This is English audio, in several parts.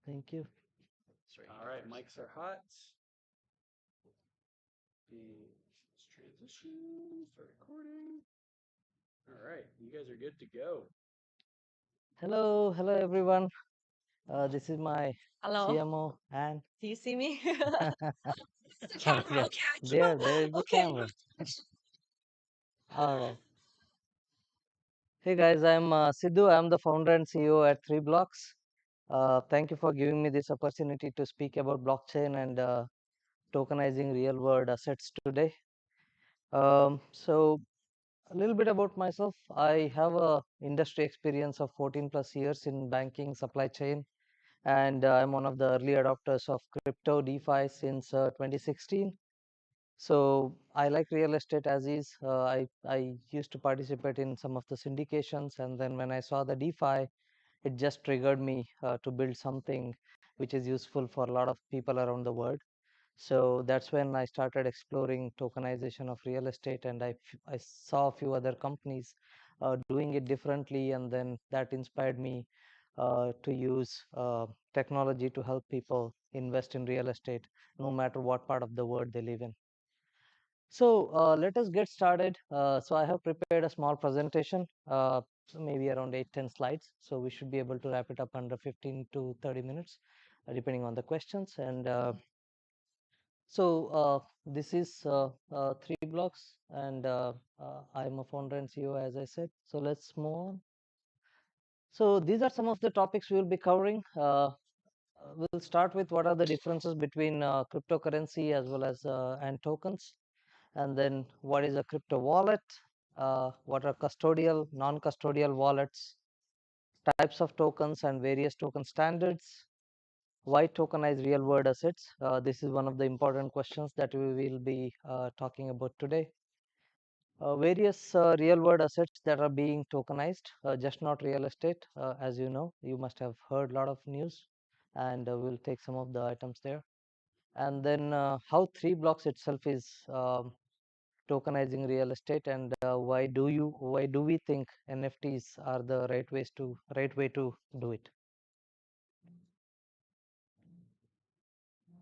Thank you. All right, mics are hot. Let's transition, start recording. All right, you guys are good to go. Hello, everyone. This is my Hello. CMO and Do you see me? The okay, camera. Okay. there is the Okay. camera. All right. Hey guys, I'm Sidhu. I'm the founder and CEO at 3Blocks. Thank you for giving me this opportunity to speak about blockchain and tokenizing real world assets today. So a little bit about myself. I have a industry experience of 14 plus years in banking supply chain, and I'm one of the early adopters of crypto DeFi since 2016. So I like real estate as is. I used to participate in some of the syndications, and then when I saw the DeFi, it just triggered me to build something which is useful for a lot of people around the world. So that's when I started exploring tokenization of real estate, and I saw a few other companies doing it differently, and then that inspired me to use technology to help people invest in real estate, no matter what part of the world they live in. So let us get started. So I have prepared a small presentation, so maybe around 8-10 slides. So we should be able to wrap it up under 15 to 30 minutes, depending on the questions. And so this is 3Blocks, and I'm a founder and CEO, as I said. So let's move on. So these are some of the topics we will be covering. We'll start with what are the differences between cryptocurrency as well as and tokens, and then what is a crypto wallet, what are custodial, non-custodial wallets, types of tokens and various token standards, why tokenize real world assets. This is one of the important questions that we will be talking about today. Various real world assets that are being tokenized, just not real estate. As you know, you must have heard a lot of news, and we'll take some of the items there. And then how 3Blocks itself is tokenizing real estate, and why do we think NFTs are the right way to do it?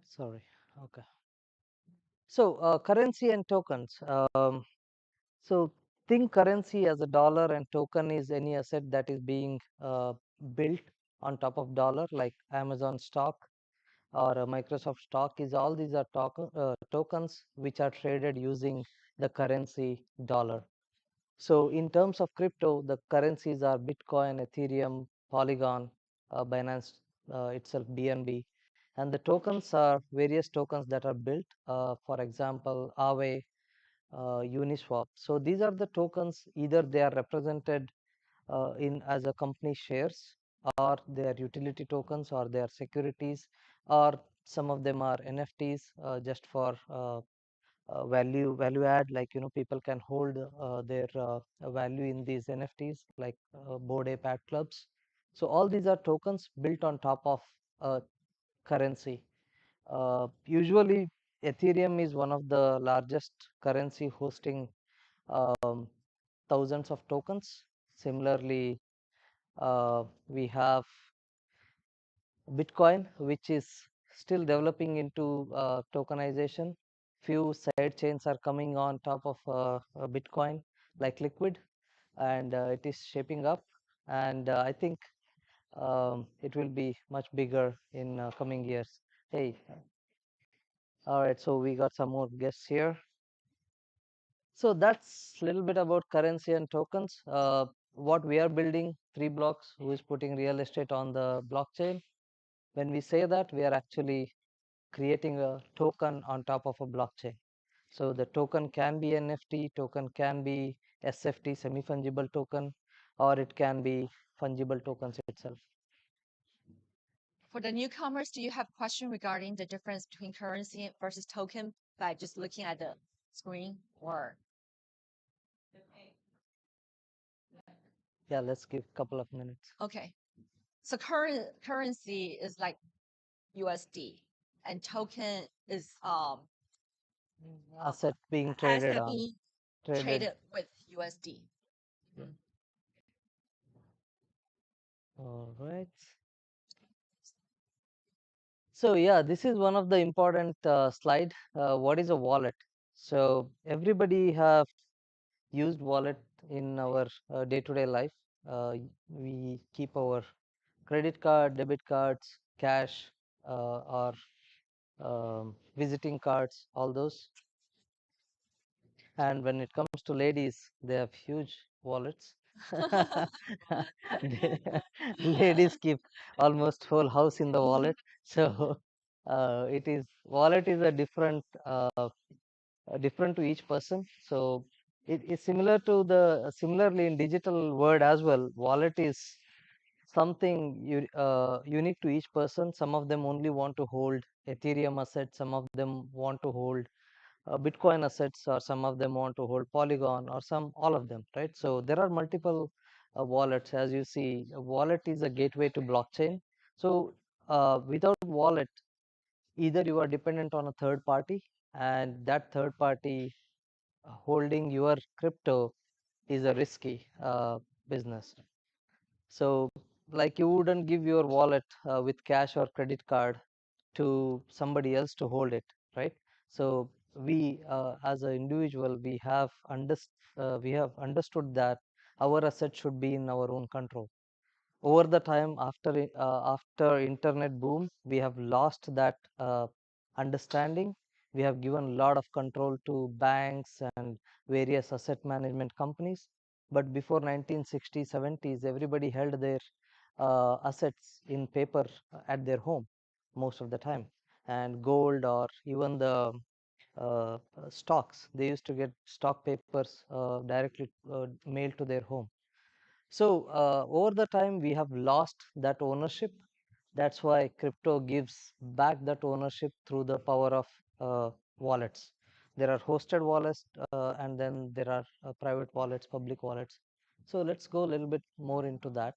Sorry. Okay. So currency and tokens. So think currency as a dollar, and token is any asset that is being built on top of dollar, like Amazon stock or Microsoft stock. Is all these are tokens which are traded using the currency dollar. So in terms of crypto, the currencies are Bitcoin, Ethereum, Polygon, Binance itself, BNB, and the tokens are various tokens that are built. For example, Aave, Uniswap. So these are the tokens. Either they are represented in as a company shares, or they are utility tokens, or they are securities, or some of them are NFTs, just for value add, like people can hold their value in these NFTs, like Bored Ape Yacht Clubs. So all these are tokens built on top of currency. Usually Ethereum is one of the largest currency, hosting um, thousands of tokens. Similarly, we have Bitcoin, which is still developing into tokenization. Few side chains are coming on top of Bitcoin, like Liquid, and it is shaping up. And I think it will be much bigger in coming years. Hey, all right, so we got some more guests here. So that's a little bit about currency and tokens. What we are building, 3Blocks, who is putting real estate on the blockchain. When we say that, we are actually creating a token on top of a blockchain. So the token can be NFT, token can be SFT, semi-fungible token, or it can be fungible tokens itself. For the newcomers, do you have question regarding the difference between currency versus token by just looking at the screen or? Yeah, let's give a couple of minutes. Okay. So currency is like USD and token is Asset being traded asset on, being traded. traded with USD. Yeah. All right. So yeah, this is one of the important slide. What is a wallet? So everybody have used wallet in our day-to-day life. We keep our credit card, debit cards, cash, or visiting cards, all those. And when it comes to ladies, they have huge wallets. Ladies keep almost whole house in the wallet. So it is wallet is different to each person. So it is similar to the similarly in digital world as well. Wallet is something unique to each person. Some of them only want to hold Ethereum assets. Some of them want to hold Bitcoin assets, or some of them want to hold Polygon, or all of them, right? So there are multiple wallets. As you see, a wallet is a gateway to blockchain. So without wallet, either you are dependent on a third party, and that third party holding your crypto is a risky business. So like you wouldn't give your wallet with cash or credit card to somebody else to hold it, right? So we as an individual, we have understood that our asset should be in our own control. Over the time, after internet boom, we have lost that understanding. We have given a lot of control to banks and various asset management companies. But before 1960s 70s, everybody held their assets in paper at their home most of the time, and gold, or even the stocks, they used to get stock papers directly mailed to their home. So over the time, we have lost that ownership. That's why crypto gives back that ownership through the power of wallets. There are hosted wallets, and then there are private wallets, public wallets. So let's go a little bit more into that.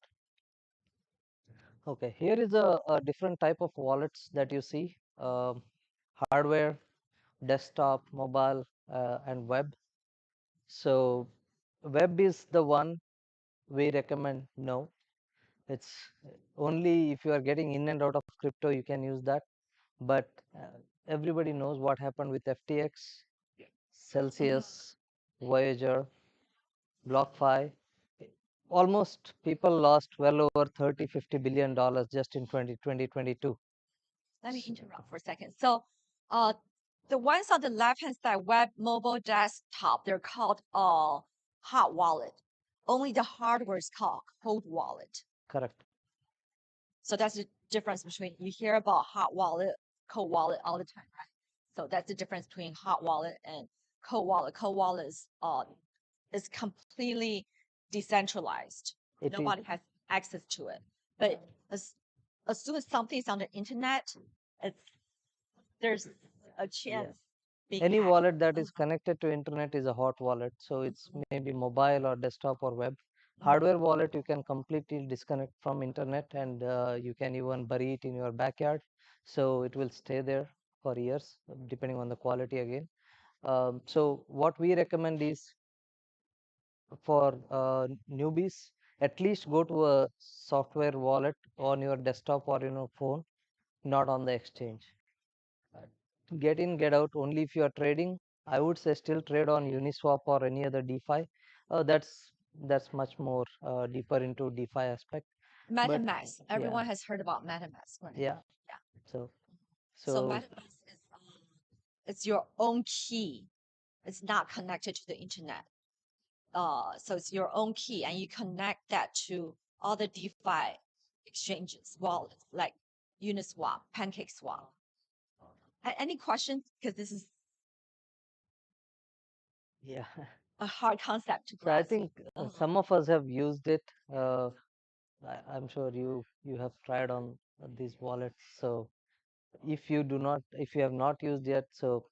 Okay, here is a different type of wallets that you see: hardware, desktop, mobile, and web. So web is the one we recommend no. It's only if you are getting in and out of crypto, you can use that. But everybody knows what happened with FTX, Celsius, Voyager, BlockFi. Almost people lost well over 30, $50 billion just in 2022. Let me interrupt for a second. So, uh, the ones on the left-hand side, web, mobile, desktop, they're called hot wallet. Only the hardware is called cold wallet. Correct. So that's the difference between you hear about hot wallet, cold wallet all the time, right? So that's the difference between hot wallet and cold wallet. Cold wallet is completely decentralized. It is. Nobody has access to it. But as soon as something's on the internet, it's there's a chance being Any hacked. wallet that is connected to internet is a hot wallet. So it's maybe mobile or desktop or web. Hardware wallet, you can completely disconnect from internet, and you can even bury it in your backyard. So it will stay there for years, depending on the quality again. So what we recommend is for newbies, at least go to a software wallet on your desktop or phone, not on the exchange. Get in, get out only if you are trading. I would say still trade on Uniswap or any other DeFi. That's much more deeper into DeFi aspect. MetaMask. Everyone has heard about MetaMask, right? Yeah. Yeah. So So MetaMask is it's your own key. It's not connected to the internet. So it's your own key, and you connect that to other DeFi exchanges, wallets like Uniswap, PancakeSwap. Any questions? Because this is yeah. a hard concept to So I grasp. think some of us have used it. I'm sure you have tried on these wallets. So if you have not used yet, so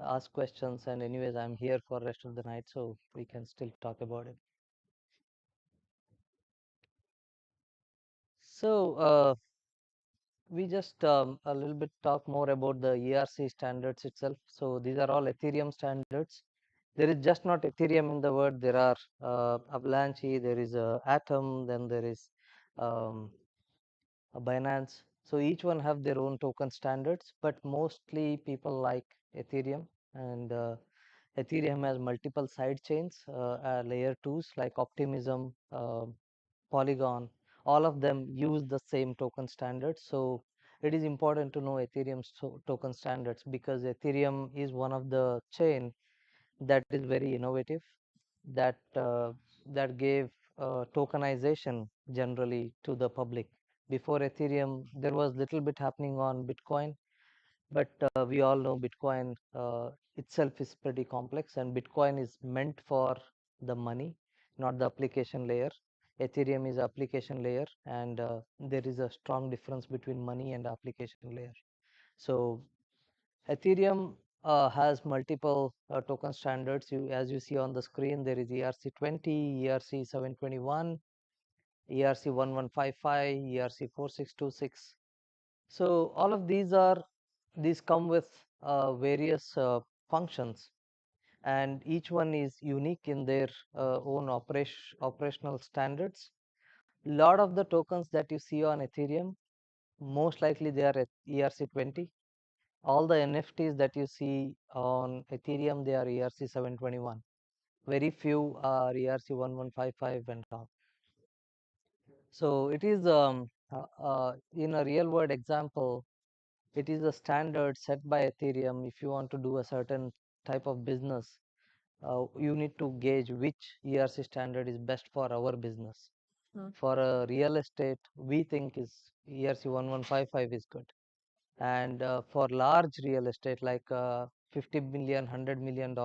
ask questions. And anyways, I'm here for rest of the night, so we can still talk about it. So we just a little bit talk more about the ERC standards itself. So these are all Ethereum standards. There is just not Ethereum in the word. There are Avalanche, there is Atom, then there is a Binance. So each one have their own token standards, but mostly people like Ethereum, and Ethereum has multiple side chains, layer twos like Optimism, Polygon, all of them use the same token standards. So it is important to know Ethereum's token standards, because Ethereum is one of the chain that is very innovative, that that gave tokenization generally to the public. Before Ethereum, there was little bit happening on Bitcoin, but we all know Bitcoin itself is pretty complex, and Bitcoin is meant for the money, not the application layer. Ethereum is application layer, and there is a strong difference between money and application layer. So Ethereum has multiple token standards. As you see on the screen, there is ERC20, ERC721, ERC1155, ERC4626. So all of these come with various functions, and each one is unique in their own operational standards. Lot of the tokens that you see on Ethereum, most likely they are at ERC20. All the NFTs that you see on Ethereum, they are ERC721. Very few are ERC1155 and on. So it is in a real world example, it is a standard set by Ethereum. If you want to do a certain type of business, you need to gauge which ERC standard is best for our business. For a real estate, we think is ERC1155 is good. And for large real estate like 50 million, $100 million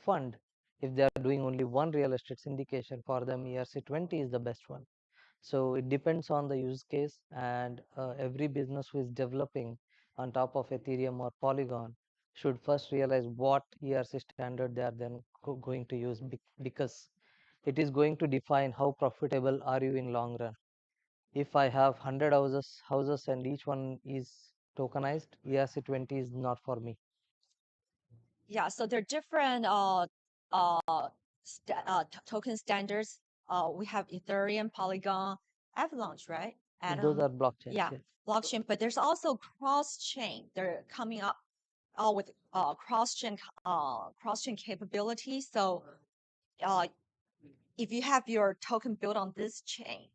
fund, if they are doing only one real estate syndication, for them ERC20 is the best one. So it depends on the use case, and every business who is developing on top of Ethereum or Polygon should first realize what ERC standard they are then going to use, because it is going to define how profitable are you in long run. If I have 100 houses and each one is tokenized, ERC20 is not for me. Yeah, so there are different token standards. We have Ethereum, Polygon, Avalanche, right? Those Atom. are blockchains. Yeah, Yes. blockchain. But there's also cross-chain. They're coming up with cross-chain capability. So if you have your token built on this chain,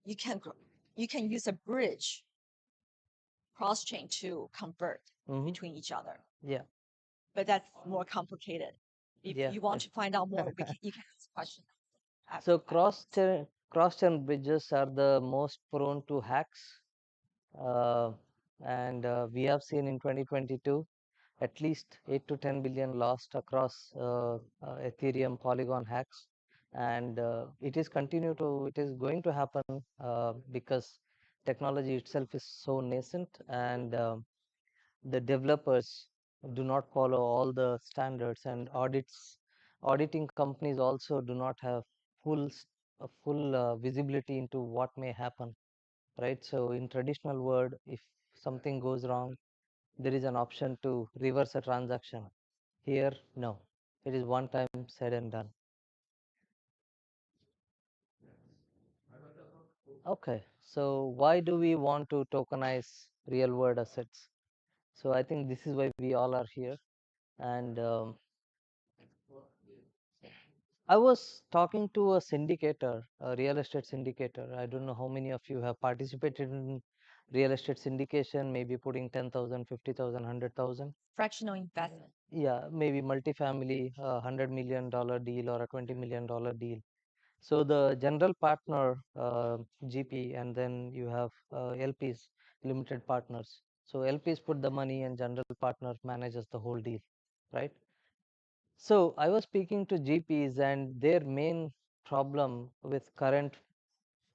you can use a bridge cross-chain to convert between each other. Yeah. But that's more complicated. If Yeah. you want to find out more, you can ask questions. So cross-chain bridges are the most prone to hacks, and we have seen in 2022 at least 8 to 10 billion lost across Ethereum Polygon hacks, and it is going to happen because technology itself is so nascent, and the developers do not follow all the standards, and auditing companies also do not have full visibility into what may happen, right? So in traditional world, if something goes wrong, there is an option to reverse a transaction. Here, no, it is one time said and done. Okay, so why do we want to tokenize real world assets? So I think this is why we all are here. And I was talking to a syndicator, a real estate syndicator. I don't know how many of you have participated in real estate syndication, maybe putting 10,000, 50,000, 100,000. Fractional investment. Yeah, maybe multifamily, $100 million deal or a $20 million deal. So the general partner, GP, and then you have LPs, limited partners. So LPs put the money and general partner manages the whole deal, right? So I was speaking to GPs, and their main problem with current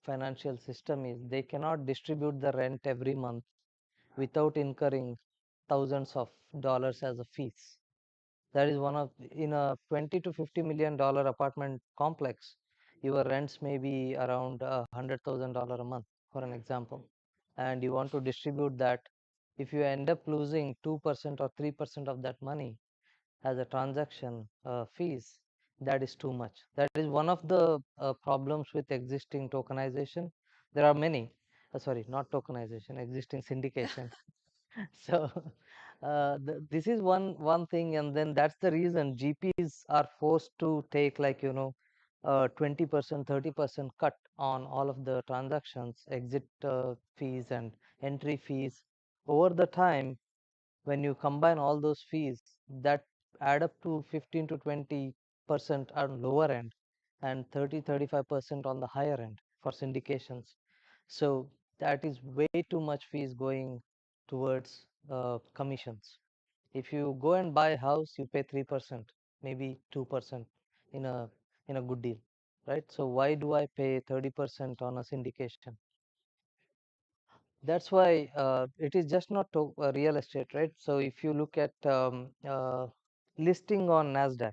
financial system is they cannot distribute the rent every month without incurring thousands of dollars as a fees. That is one of, in a 20 to $50 million apartment complex, your rents may be around $100,000 a month, for an example, and you want to distribute that. If you end up losing 2% or 3% of that money as a transaction fees, that is too much. That is one of the problems with existing tokenization. There are many. Sorry, not tokenization, existing syndication. So this is one thing, and then that's the reason GPs are forced to take, like, 20%, 30% cut on all of the transactions, exit fees and entry fees. Over the time, when you combine all those fees, that add up to 15 to 20% on lower end, and 30-35% on the higher end for syndications. So that is way too much fees going towards commissions. If you go and buy a house, you pay 3%, maybe 2% in a good deal, right? So why do I pay 30% on a syndication? That's why it is just not real estate, right? So if you look at listing on NASDAQ,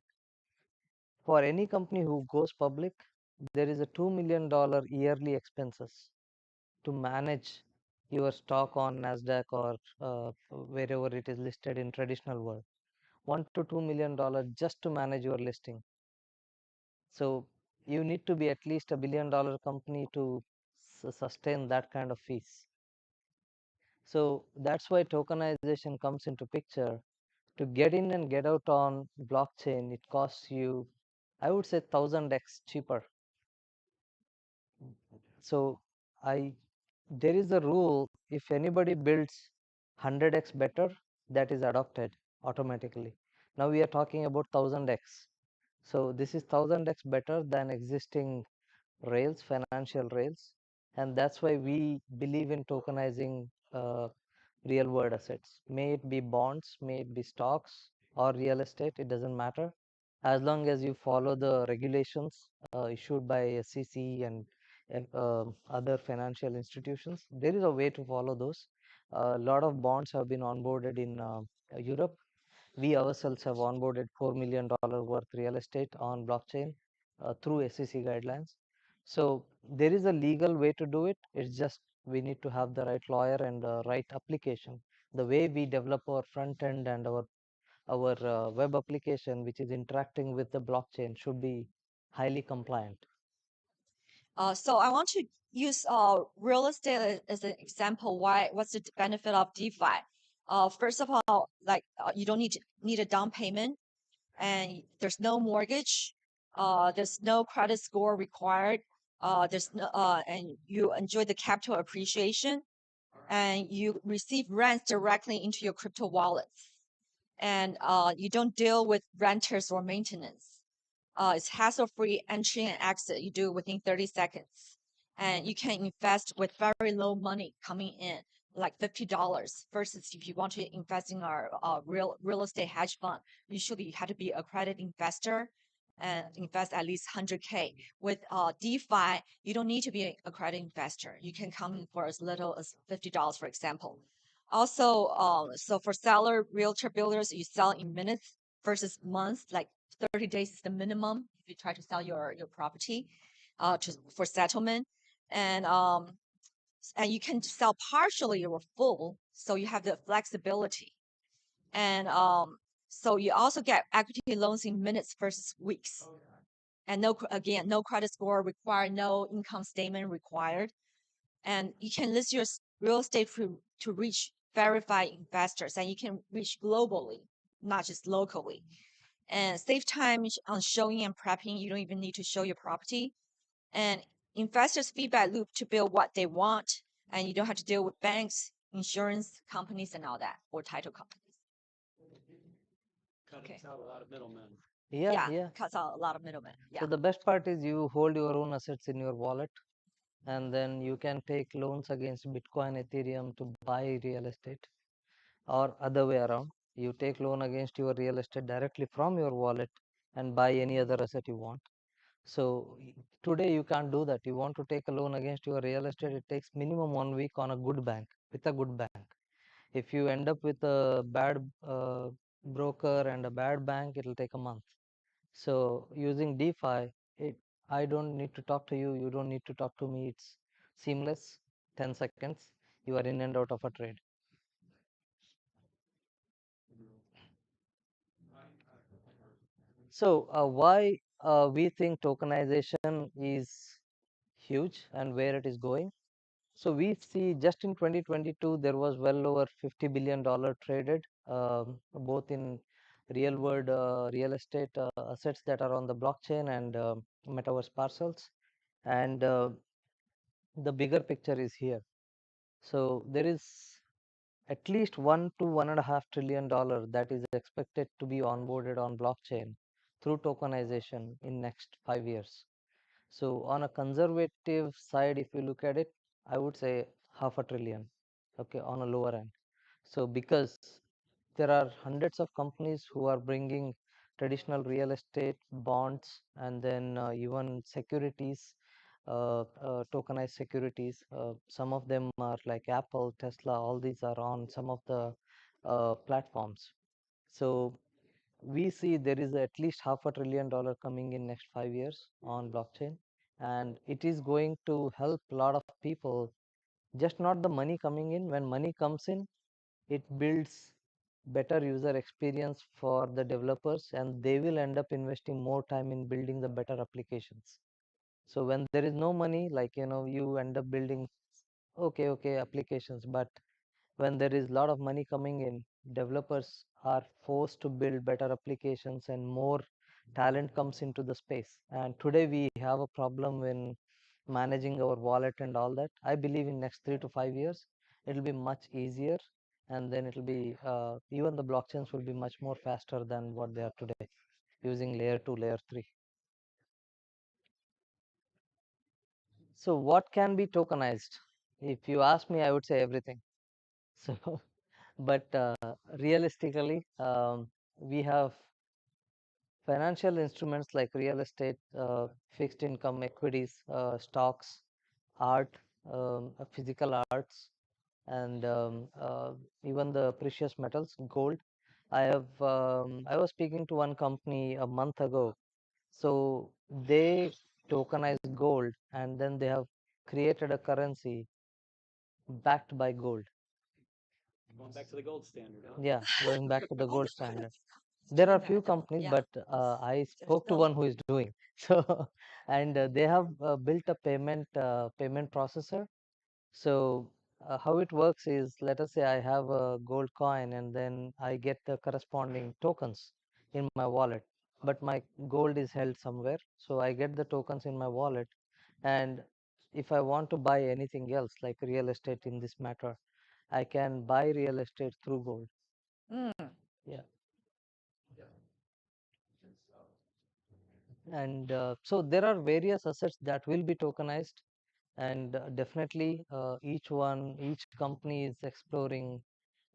for any company who goes public, there is a $2 million yearly expenses to manage your stock on NASDAQ or wherever it is listed in traditional world. $1 to $2 million just to manage your listing. So you need to be at least $1 billion company to sustain that kind of fees. So that's why tokenization comes into picture. To get in and get out on blockchain, it costs you, I would say, 1000x cheaper. So there is a rule: if anybody builds 100x better, that is adopted automatically. Now we are talking about 1000x. So this is 1000x better than existing rails, financial rails, and that's why we believe in tokenizing real world assets. May it be bonds, may it be stocks or real estate, it doesn't matter. As long as you follow the regulations issued by SEC and other financial institutions, there is a way to follow those. A lot of bonds have been onboarded in Europe. We ourselves have onboarded $4 million worth real estate on blockchain through SEC guidelines. So there is a legal way to do it. It's just we need to have the right lawyer and the right application. The way we develop our front end and our web application, which is interacting with the blockchain, should be highly compliant. So I want to use real estate as an example. What's the benefit of DeFi? First of all, like you don't need a down payment, and there's no mortgage. There's no credit score required. And you enjoy the capital appreciation, and you receive rents directly into your crypto wallets, and you don't deal with renters or maintenance. It's hassle-free entry and exit. You do it within 30 seconds. And you can invest with very low money coming in, like $50, versus if you want to invest in our real estate hedge fund, usually you have to be a accredited investor and invest at least 100K. With DeFi, you don't need to be an accredited investor. You can come in for as little as $50, for example. Also, so for seller, realtor, builders, you sell in minutes versus months, like 30 days is the minimum if you try to sell your property for settlement. And you can sell partially or full, so you have the flexibility. And so you also get equity loans in minutes versus weeks. And no credit score required, no income statement required. And you can list your real estate to reach verified investors, and you can reach globally, not just locally. And save time on showing and prepping. You don't even need to show your property. And investors feedback loop to build what they want, and you don't have to deal with banks, insurance companies, and all that, or title companies. Cuts out a lot of middlemen. Yeah. Cuts out a lot of middlemen. So the best part is you hold your own assets in your wallet, and then you can take loans against Bitcoin, Ethereum to buy real estate, or other way around. You take loan against your real estate directly from your wallet and buy any other asset you want. So today you can't do that. You want to take a loan against your real estate, it takes minimum 1 week on a good bank, with a good bank. If you end up with a bad broker and a bad bank, it'll take a month. So using DeFi, I don't need to talk to you, you don't need to talk to me. It's seamless. 10 seconds, you are in and out of a trade. So why we think tokenization is huge and where it is going? So we see just in 2022 there was well over $50 billion traded, both in real world real estate assets that are on the blockchain and metaverse parcels. And the bigger picture is here. So there is at least $1 to $1.5 trillion that is expected to be onboarded on blockchain through tokenization in next 5 years. So on a conservative side, if you look at it, I would say half a trillion, okay, on a lower end. So because there are hundreds of companies who are bringing traditional real estate bonds and then even securities, tokenized securities. Some of them are like Apple, Tesla, all these are on some of the platforms. So we see there is at least $500 billion coming in next 5 years on blockchain, and it is going to help a lot of people. Just not the money coming in. When money comes in, it builds better user experience for the developers, and they will end up investing more time in building the better applications. So when there is no money, like you end up building okay applications, but when there is a lot of money coming in, developers are forced to build better applications and more talent comes into the space. And today we have a problem when managing our wallet and all that. I believe in next 3 to 5 years, it'll be much easier, and then it'll be even the blockchains will be much more faster than what they are today using layer 2, layer 3. So what can be tokenized? If you ask me, I would say everything. So, but realistically, we have financial instruments like real estate, fixed income equities, stocks, art, physical arts, and even the precious metals, gold. I was speaking to one company a month ago. So they tokenize gold and then they have created a currency backed by gold. Going back to the gold standard, huh? Yeah, going back to the gold standard. It's There doing are that. few companies, Yeah. but I spoke to still- one who is doing so, and they have built a payment processor. So how it works is, let us say I have a gold coin and then I get the corresponding tokens in my wallet, but my gold is held somewhere. So I get the tokens in my wallet, and if I want to buy anything else like real estate in this matter, I can buy real estate through gold. Mm. Yeah. And so there are various assets that will be tokenized, and definitely each company is exploring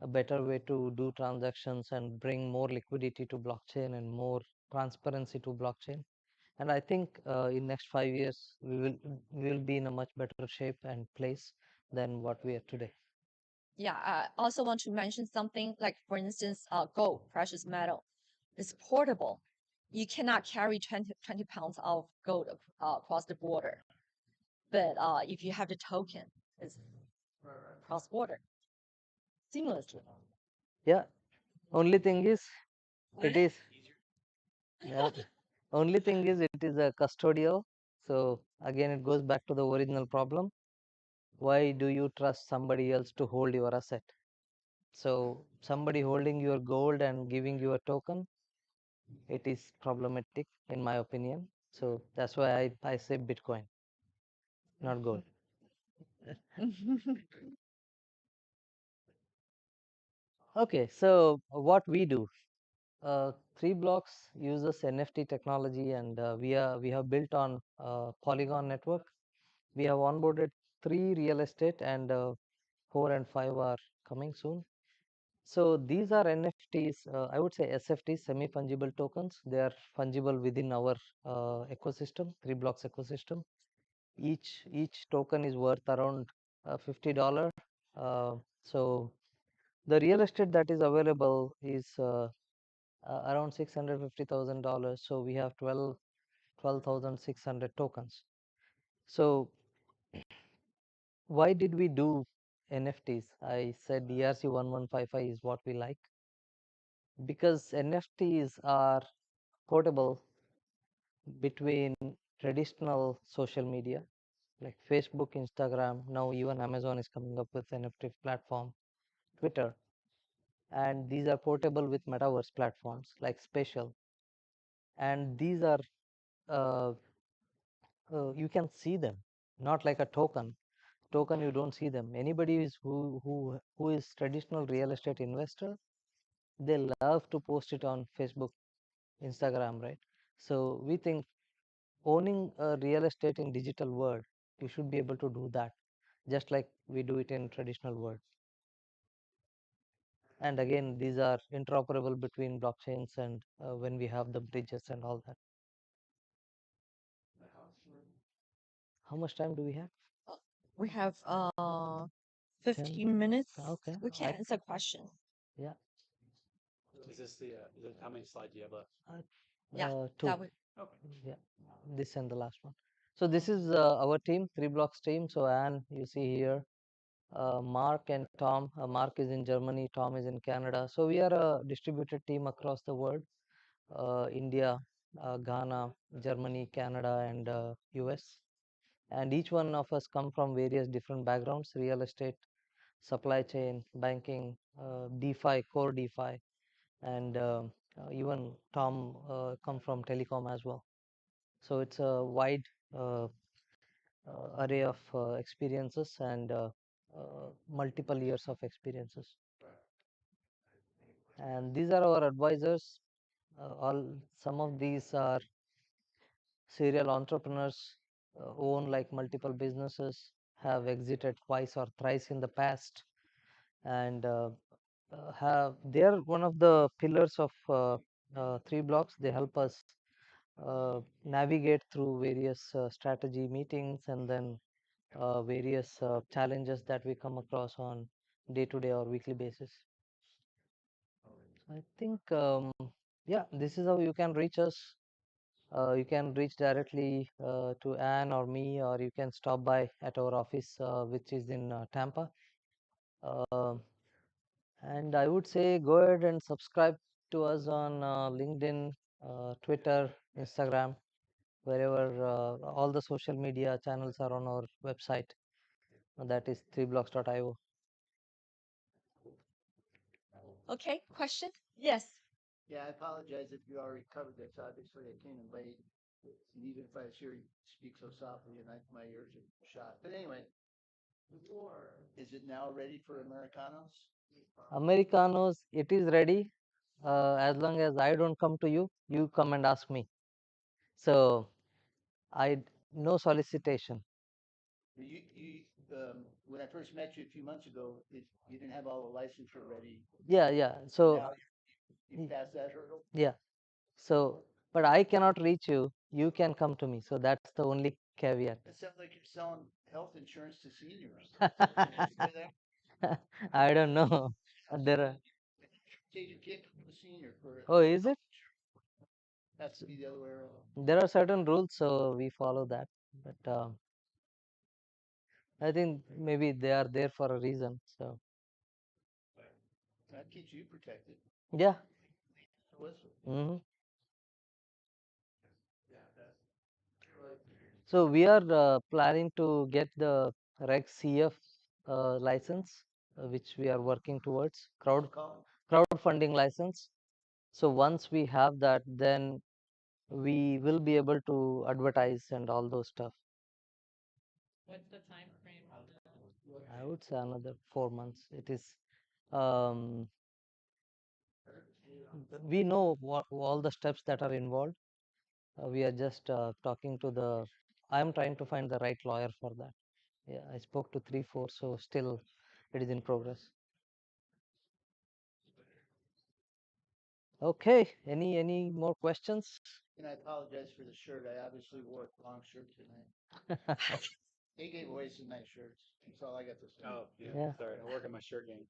a better way to do transactions and bring more liquidity to blockchain and more transparency to blockchain. And I think in next 5 years we will be in a much better shape and place than what we are today. Yeah, I also want to mention something like, for instance, gold, precious metal, is portable. You cannot carry 20 pounds of gold across the border. But if you have the token, it's cross border seamlessly. Yeah. Only thing is, it is yeah. Only thing is, it is a custodial. So again, it goes back to the original problem. Why do you trust somebody else to hold your asset? So somebody holding your gold and giving you a token, it is problematic in my opinion. So that's why I say Bitcoin, not gold. Okay, so what we do, Three Blocks uses NFT technology, and we have built on Polygon network. We have onboarded 3 real estate, and 4 and 5 are coming soon. So these are NFTs, I would say SFTs, semi-fungible tokens. They are fungible within our ecosystem, Three Blocks ecosystem. Each token is worth around $50. So the real estate that is available is around $650,000. So we have 12,600 tokens. So why did we do NFTs? I said ERC1155 is what we like, because NFTs are portable between traditional social media like Facebook, Instagram. Now even Amazon is coming up with NFT platform, Twitter, and these are portable with metaverse platforms like Spatial, and these are uh, you can see them, not like a token. Token you don't see them. Anybody is who is traditional real estate investor, they love to post it on Facebook, Instagram, right? So we think owning a real estate in digital world, you should be able to do that, just like we do it in traditional world. And again, these are interoperable between blockchains, and when we have the bridges and all that. How much time do we have? We have 10? 15 minutes. Okay. We can answer questions. Yeah. Is this the, is it, how many slides do you have left? Yeah, Two. that would. Okay. Yeah, this and the last one. So this is our team, 3 blocks team. So Anne, you see here, Mark and Tom. Mark is in Germany, Tom is in Canada. So we are a distributed team across the world, India, Ghana, Germany, Canada, and US. And each one of us come from various different backgrounds: real estate, supply chain, banking, DeFi, core DeFi, and even Tom come from telecom as well. So it's a wide uh, array of experiences and multiple years of experiences. And these are our advisors. All Some of these are serial entrepreneurs, own like multiple businesses, have exited twice or thrice in the past, and have they are one of the pillars of 3 blocks. They help us navigate through various strategy meetings and then various challenges that we come across on day-to-day or weekly basis. I think, yeah, this is how you can reach us. You can reach directly to Anne or me, or you can stop by at our office, which is in Tampa. Uh, and I would say go ahead and subscribe to us on LinkedIn, Twitter, Instagram, wherever all the social media channels are on our website. That is 3blocks.io. Okay, question? Yes. Yeah, I apologize if you already covered this. Obviously, I came in late. And even if I was here, you speak so softly and my ears are shot. But anyway, is it now ready for Americanos? Americanos, it is ready. As long as I don't come to you, you come and ask me. So no solicitation. When I first met you a few months ago, you didn't have all the licensure ready. Yeah. So Now you passed that hurdle. yeah. So, but I cannot reach you. You can come to me. So that's the only caveat. It sounds like you're selling health insurance to seniors. I don't know. There are. Take your kid from a senior for. Oh, is it? Has to be the other way around. There are certain rules, so we follow that. But I think maybe they are there for a reason. So That keeps you protected. yeah. Listen. Hmm. So we are planning to get the Reg CF license, which we are working towards, crowdfunding license. So once we have that, then we will be able to advertise and all those stuff. What's the time frame on that? I would say another 4 months. It is. Um, we know what all the steps that are involved. We are just talking to the. I am trying to find the right lawyer for that. Yeah, I spoke to 3, 4, so still it is in progress. Okay, any more questions? And I apologize for the shirt. I obviously wore a long shirt tonight. They gave away some nice shirts. That's all I got to say. Oh, yeah. Yeah. Sorry, I work on my shirt game.